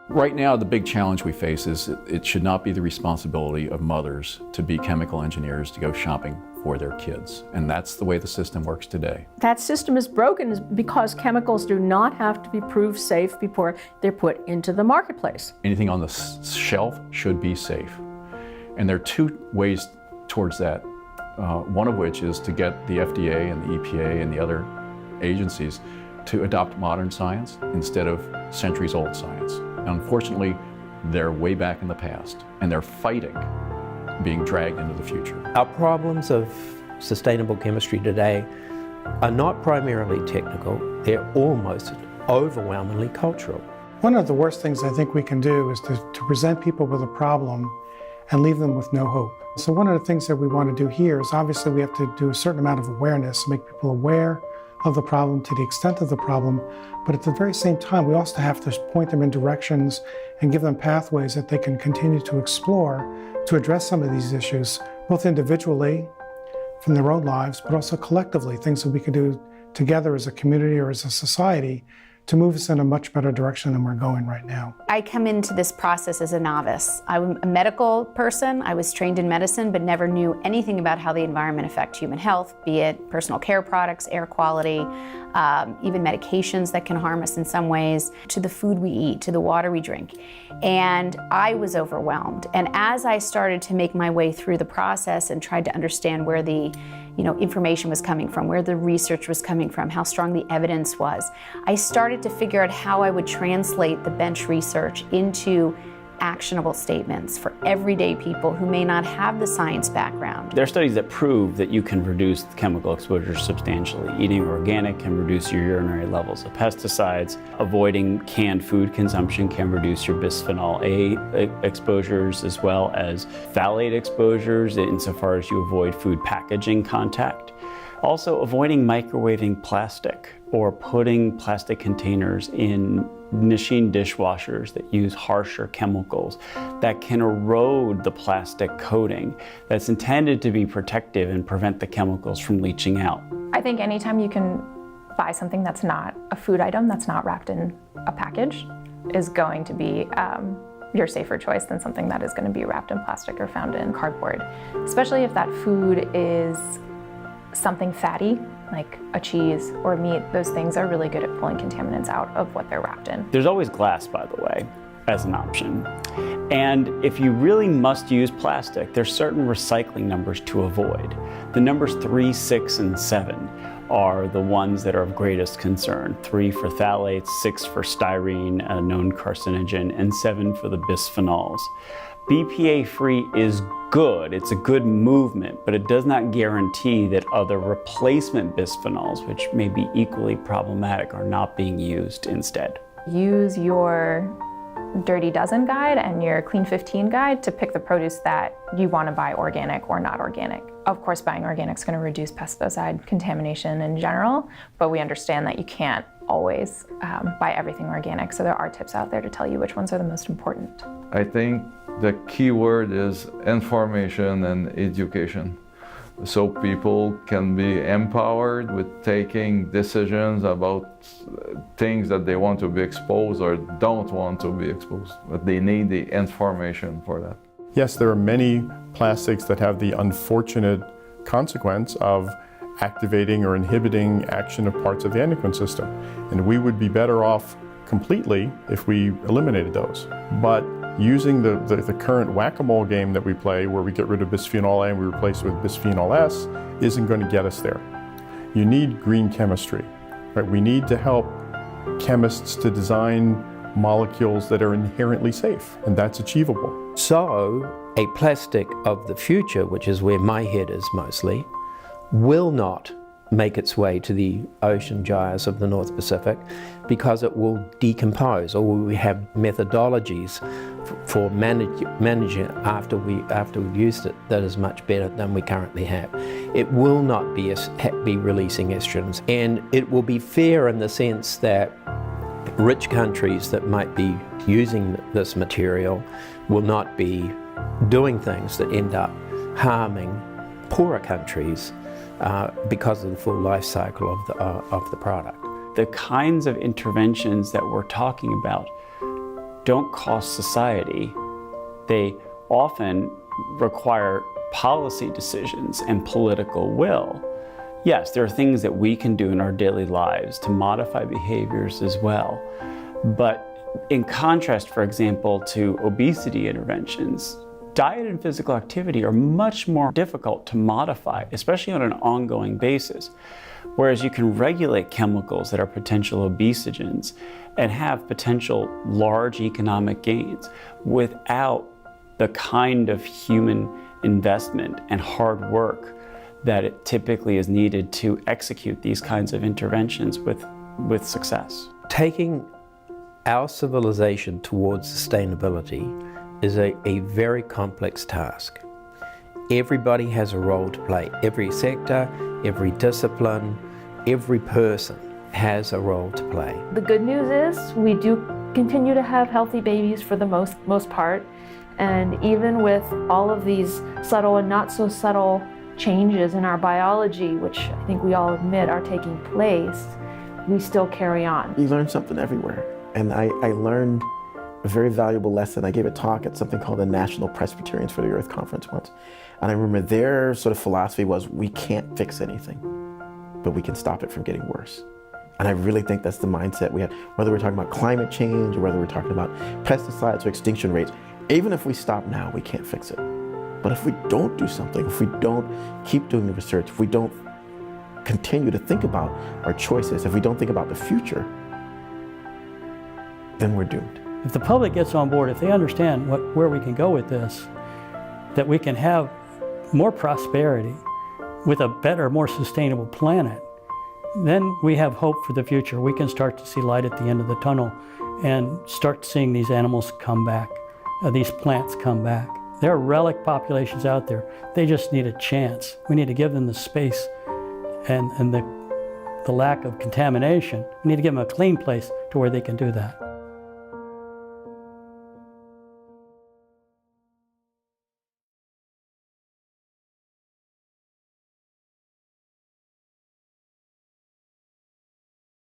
Right now, the big challenge we face is it should not be the responsibility of mothers to be chemical engineers to go shopping for their kids. And that's the way the system works today. That system is broken because chemicals do not have to be proved safe before they're put into the marketplace. Anything on the shelf should be safe. And there are two ways towards that. One of which is to get the FDA and the EPA and the other agencies to adopt modern science instead of centuries-old science. Unfortunately, they're way back in the past, and they're fighting being dragged into the future. Our problems of sustainable chemistry today are not primarily technical, they're almost overwhelmingly cultural. One of the worst things I think we can do is to present people with a problem and leave them with no hope. So one of the things that we want to do here is obviously we have to do a certain amount of awareness, make people aware of the problem to the extent of the problem, but at the very same time we also have to point them in directions and give them pathways that they can continue to explore to address some of these issues, both individually from their own lives, but also collectively, things that we can do together as a community or as a society to move us in a much better direction than we're going right now. I come into this process as a novice. I'm a medical person. I was trained in medicine, but never knew anything about how the environment affects human health, be it personal care products, air quality, even medications that can harm us in some ways, to the food we eat, to the water we drink. And I was overwhelmed. And as I started to make my way through the process and tried to understand where the information was coming from, where the research was coming from, how strong the evidence was, I started to figure out how I would translate the bench research into actionable statements for everyday people who may not have the science background. There are studies that prove that you can reduce chemical exposure substantially. Eating organic can reduce your urinary levels of pesticides. Avoiding canned food consumption can reduce your bisphenol A exposures, as well as phthalate exposures insofar as you avoid food packaging contact. Also, avoiding microwaving plastic or putting plastic containers in machine dishwashers that use harsher chemicals that can erode the plastic coating that's intended to be protective and prevent the chemicals from leaching out. I think anytime you can buy something that's not a food item, that's not wrapped in a package, is going to be your safer choice than something that is going to be wrapped in plastic or found in cardboard. Especially if that food is something fatty, like a cheese or meat. Those things are really good at pulling contaminants out of what they're wrapped in. There's always glass, by the way, as an option. And if you really must use plastic, there's certain recycling numbers to avoid. The numbers 3, 6, and 7 are the ones that are of greatest concern. 3 for phthalates, 6 for styrene, a known carcinogen, and 7 for the bisphenols. BPA-free is good, it's a good movement, but it does not guarantee that other replacement bisphenols, which may be equally problematic, are not being used instead. Use your Dirty Dozen guide and your Clean 15 guide to pick the produce that you want to buy, organic or not organic. Of course, buying organic is going to reduce pesticide contamination in general, but we understand that you can't always buy everything organic, so there are tips out there to tell you which ones are the most important. I think the key word is information and education. So people can be empowered with taking decisions about things that they want to be exposed or don't want to be exposed, but they need the information for that. Yes, there are many plastics that have the unfortunate consequence of activating or inhibiting action of parts of the endocrine system. And we would be better off completely if we eliminated those. But using the current whack-a-mole game that we play, where we get rid of bisphenol A and we replace it with bisphenol S, isn't going to get us there. You need green chemistry, right? We need to help chemists to design molecules that are inherently safe, and that's achievable. So, a plastic of the future, which is where my head is mostly, will not make its way to the ocean gyres of the North Pacific because it will decompose, or we have methodologies for managing it after we've used it that is much better than we currently have. It will not be releasing estrogens, and it will be fair in the sense that rich countries that might be using this material will not be doing things that end up harming poorer countries because of the full life cycle of the product. The kinds of interventions that we're talking about don't cost society. They often require policy decisions and political will. Yes, there are things that we can do in our daily lives to modify behaviors as well. But in contrast, for example, to obesity interventions, diet and physical activity are much more difficult to modify, especially on an ongoing basis. Whereas you can regulate chemicals that are potential obesogens and have potential large economic gains without the kind of human investment and hard work that it typically is needed to execute these kinds of interventions with success. Taking our civilization towards sustainability is a very complex task. Everybody has a role to play. Every sector, every discipline, every person has a role to play. The good news is we do continue to have healthy babies for the most part. And even with all of these subtle and not so subtle changes in our biology, which I think we all admit are taking place, we still carry on. You learn something everywhere. And I learned a very valuable lesson. I gave a talk at something called the National Presbyterians for the Earth Conference once. And I remember their sort of philosophy was, we can't fix anything, but we can stop it from getting worse. And I really think that's the mindset we have, whether we're talking about climate change or whether we're talking about pesticides or extinction rates. Even if we stop now, we can't fix it. But if we don't do something, if we don't keep doing the research, if we don't continue to think about our choices, if we don't think about the future, then we're doomed. If the public gets on board, if they understand where we can go with this, that we can have more prosperity with a better, more sustainable planet, then we have hope for the future. We can start to see light at the end of the tunnel and start seeing these animals come back, these plants come back. There are relic populations out there. They just need a chance. We need to give them the space and the lack of contamination. We need to give them a clean place to where they can do that.